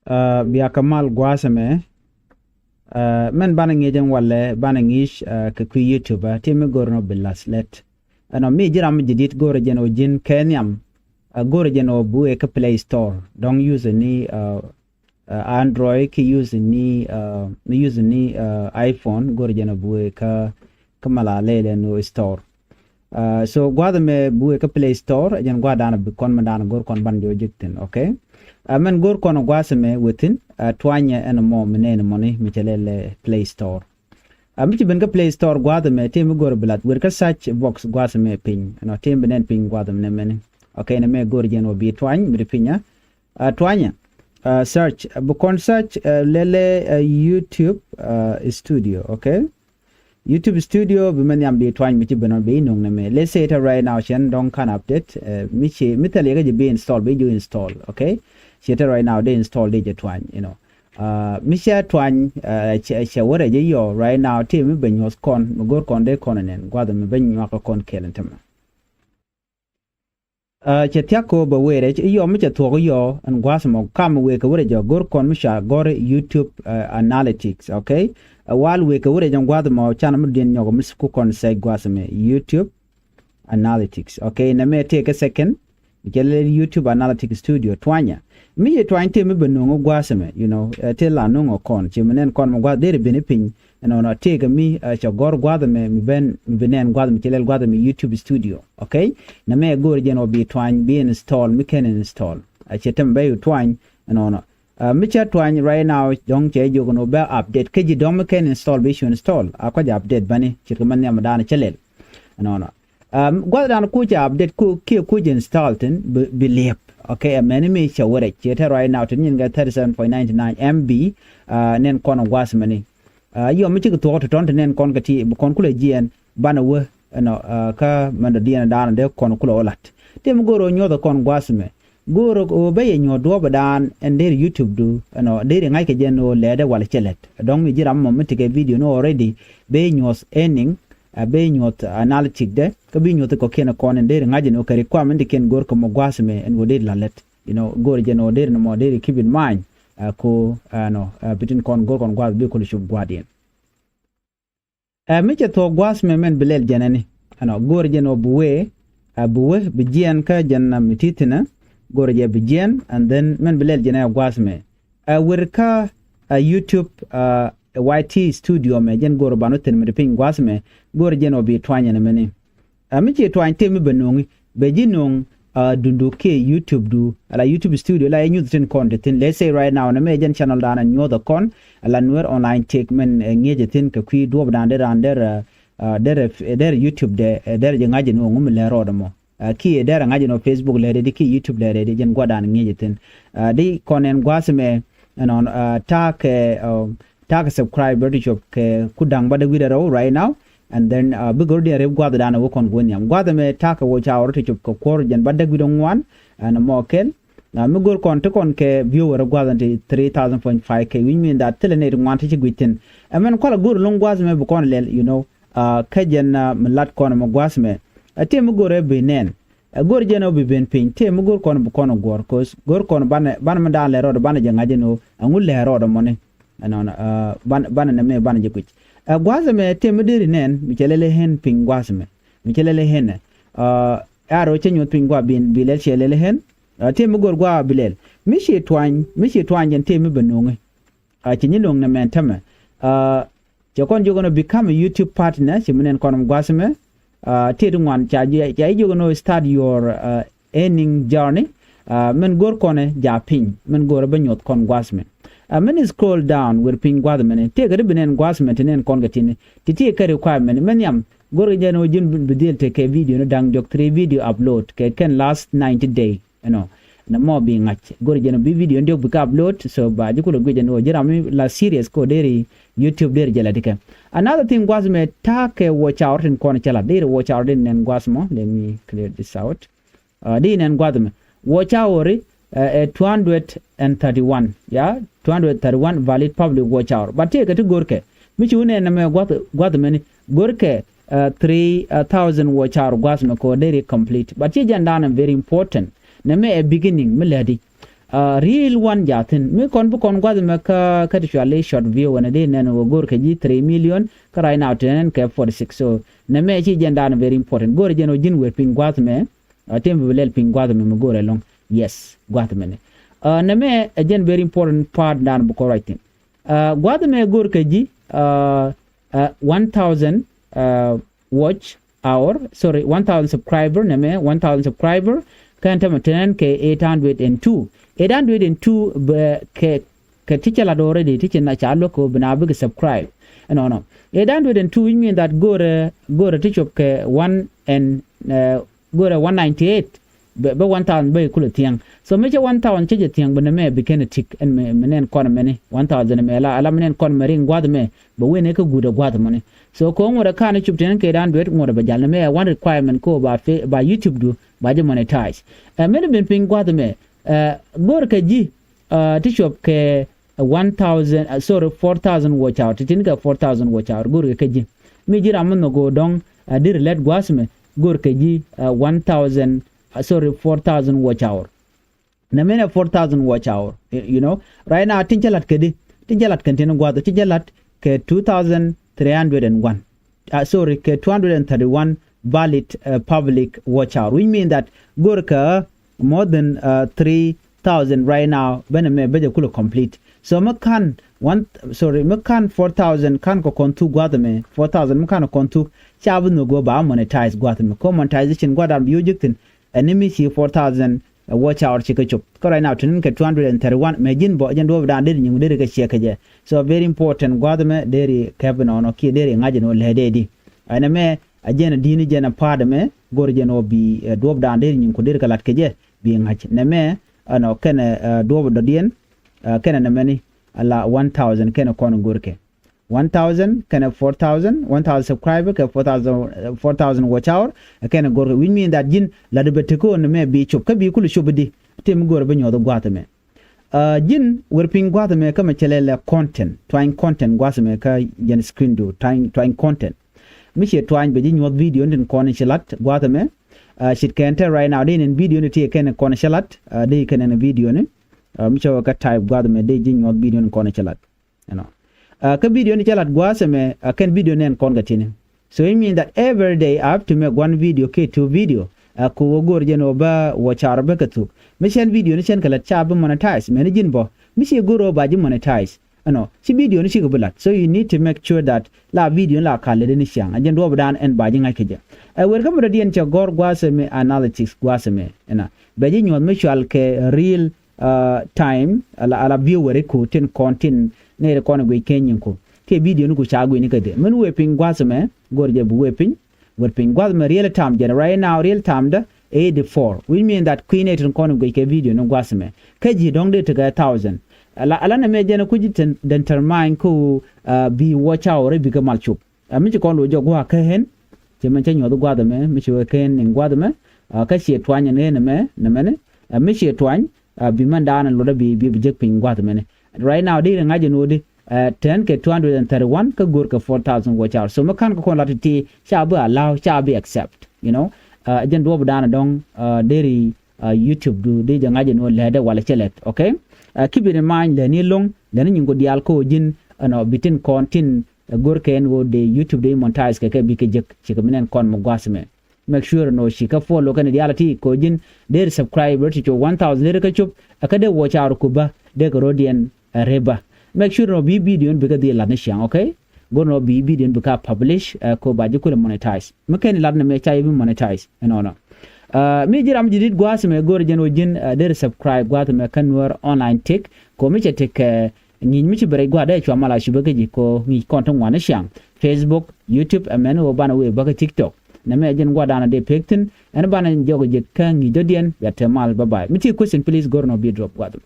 biya kamal gwasame men bana ngejen walle bana ngish ke ku YouTube timi gorno bilaslet ano mi jiram jidit gore jeno jin kenyam gore jeno bu e Play Store don't use any Android ki use ni iPhone gore jeno bu e ka kamala lele no store so gwada me bu e Play Store jen gwada na kon mandana gor kon banjo jikten okay men gor kon gwasame within twanya and more menen money michelele Play Store michi ben ka Play Store gwada me temi gor blat wer ka search box gwasame ping no tem benen ping gwada me men okay na me gor jeno bi twany mi pinya twanya search bukon search lele YouTube studio okay YouTube studio bimen yam bi twany michi benon be nong na me let's say it right now chen don't can update michi mitale ga be install be you install okay shit right now they install they twany you know misha twany shawara je yo right now team ben yos kon gor kon de konen gwada me ben yaka kon kelentama chetiako ba were yo micha to yo an gwasamo kam we ka wore jo gor kon misha gor YouTube analytics okay while we ka wore jo gwada mo chana mudin nyogo misku kon say gwasame YouTube analytics okay na me take a second ikele YouTube analytics studio twanya mi twany temi benongo gwasame you know tela nongo kon chimenen kon mo gwada dere benepin no no take mi chagor gwada me benen gwada mi kelel gwada mi YouTube studio okay na me gor jeno bi twany bi install mi ken install chetem be twany no no mi cha twany right now dong che jogo no ba update keji dom ken install bi install akwa update bani chirkaman ya madana chelel no no gwada dan ku cha update ku install ten bi okay many me shawara cheta right now tin ga 37.99 MB nen kono gwasmani yo mi ci to tonto nen kon gati kon kula jien bana we no ka manda diana dan de kon kula olat tem goro nyodo kon gwasme goro o be nyodo badan and der YouTube do no der ngai ke jeno lede wala chelet donc mi jiram mo mitike video no already be nyos earning be nyot analytic de ka bi nyot ko ken kon der ngaji no kare kwa mende ken gor ko mo gwasme en wode lalet you know gor jeno der no mo der keep in mind ko no bitin kon gor kon gwas bi ko shu gwadien mi to gwas me men bilel janani ano gor jeno buwe bijian ka janna mititina gor je bijian and then men bilel jena gwas me werka YouTube YT studio me jen gor banoten mi ping gwas me gor jeno bi twanya na meni mi twany temi benongi be jinong dundu ke YouTube do ala YouTube studio la nyu tin content let's say right now na me jen channel dana nyu the con ala Nuer Online Tech men ngeje tin ka kwi do dan der YouTube de der je ngaje no ngum le rodo mo ki der ngaje no Facebook le de ki YouTube le de jen godan ngeje tin de konen gwasme non tak subscriber to shop ke kudang bada widaro right now and then bigor de rev gwada dana wokon gonyam gwada me taka wo chawro to chop ko kor jen badda gidon wan and mokel mi gor kon to kon ke viewer gwada 3000.5 k we mean that telene want to gwitin amen kola gor long gwada me bukon lel you know kajen mlat kon mo gwasme ate mi gor be nen gor jeno bi ben pin te mi gor kon bukon gor kos gor kon ban ma dan le rodo ban je ngaje no angul le rodo mone anon ban na me ban je kuch gwasme te midiri nen michelele hen ping gwasme michelele hen aro chenyo ping gwa bin bilel chelele hen te mugor gwa bilel mishi twany jen te mi benonge chenyi long na mentame chakon you're gonna become a YouTube partner chimenen konom gwasme te dungwan chaji you're gonna start your earning journey men gor kone ja ping men gor benyot kon gwasme men scroll down with ping gwadmen take a binen gwasment nen kongatini titi ka requirement men yam gor jeno jin bidel take a video no dang jok 3 video upload ke can last 90 day you know na mo bi ngach gor jeno bi video ndok bi upload so ba jiko go jeno jirami la series ko deri YouTube deri jeladika another thing gwasme take watch out in kon chala deri watch out nen gwasmo let me clear this out di nen gwadme watch out 231 yeah 231 valid public watch hour but take to gorke michi une na me gwadme gorke 3000 watch hour gwasme ko deri complete but ye jandana very important na me a beginning miladi real one jatin me kon bu kon gwad me ka actually short view wana de nen wo gor ka ji 3 million ka right now ten ka 46 so na me chi jenda very important gor jeno jin we ping gwad me tem bi lel ping gwad me gor long yes gwad me na me again very important part dan bu ko writing gwad me gor ka ji 1000 watch hour sorry 1000 subscriber na me 1000 subscriber kan tam ten ke 802 ke teacher la already teacher na cha loko bina big subscribe no 802 which mean that go teach up ke 1 and go 198 be 1000 be kula tiang so me 1000 cheje tiang bana me be ken tik en menen kon mene 1000 me ala menen kon mering gwad me be wene ka guda gwad mene so ko ngora kan chup ten ke 800 ngora ba jal me one requirement ko ba YouTube do ba je monetize me ben ping gwad me gor ka ji teach up ke 1000 sorry 4000 watch out tin ka 4000 watch out gor ka ji me jira mun no go dong dir let gwasme gor ka ji 1000 sorry 4000 watch hour na mena 4000 watch hour you know right now tinjalat content gwado tinjalat ke 2301 sorry ke 231 valid public watch hour we mean that gorka more than 3000 right now bename beje kula complete so makan 4000 kan ko kontu gwado me 4000 makan kontu chabu no go ba monetize gwado me ko monetization gwado am yujiktin enemy see 4000 watch hour chika chup ko right now tin ke 231 majin bo jen do da de nyum de ke cheka je so very important gwado me deri cabin ono ki deri ngaje no lede di ana me ajena dini jena pada me gor jeno bi do da de nyum ko deri kalat ke je bi ngaje na me ano kene do do dien kene na meni ala 1000 kene kono gorke 1000 kene 4000 1000 subscriber ke 4000 watch hour kene gorke we mean that jin la de betiko no me bi chop ka bi kulu shobdi tem gor be nyodo gwata me jin werping gwata me kama chelele content trying content gwata me ka jen screen do trying content mi che twine be nyod video ndin kono chelat gwata me shit kente right now din video ni tie kene kono chelat de kene na video ni mi che ka type gwata me de jin nyod video ni kono chelat you know ka video ni chelat gwata me ken video nen kon gatine so it means that every day I have to make one video ke two video ko gor jeno ba wachar ba katu mission video ni chen kala chab monetize me ni jin bo mi che goro ba ji monetize ano si video ni shi ko bulat so you need to make sure that la video la kale ni shang ajen do dan en ba ji ngai keje wer kam radien che gor gwase me analytics gwase me ena ba ji nyot me shal ke real time ala viewer ko ten content ne re kono gwe kenyin ko ke video ni ko chago ni kede men we ping gwase me gor je bu we ping wer ping gwase me real time gen right now real time da 84 we mean that queen it kono gwe ke video no gwase me keji dong de to 1000 ala na me jena kujiten determine ko bi watch hour bi ka malchup mi ci kon lo jogwa ka hen je man ci nyodo gwada me mi ci ken en gwada me ka ci twanya ne me ne mi ci twany bi man dana lo da bi jek pin gwada me right now de ngaje no de 10 ke 231 ka gor ka 4000 watch hour so makan ko kon latiti cha ba allow cha be accept you know jen do dana dong deri YouTube do de ngaje no leda wala chelet okay keep in mind le ni long le ni ngo dial ko jin ano bitin content gorken wo de YouTube de monetize ke bi ke jek ci ko minen kon mo gwasme make sure no shi ka follow kan dialati ko jin de subscriber to 1000 de ka chup akade watch hour ko ba de ko rodien reba make sure no bi video bi ka de la nation okay go no bi video bi ka publish ko ba ji ko monetize maken la na me chay bi monetize no mi jiram jidit gwasme gor jen wojin de subscribe gwatme kan Nuer Online Tech ko mi che tek ni mi ci bere gwada e chwa mala shi bege ko ni konton wana shang Facebook YouTube amen wo bana we bege TikTok na me jen gwada na de pektin en bana jogo je kan ni dodien ya temal bye bye mi ci question please gor no bi drop gwatme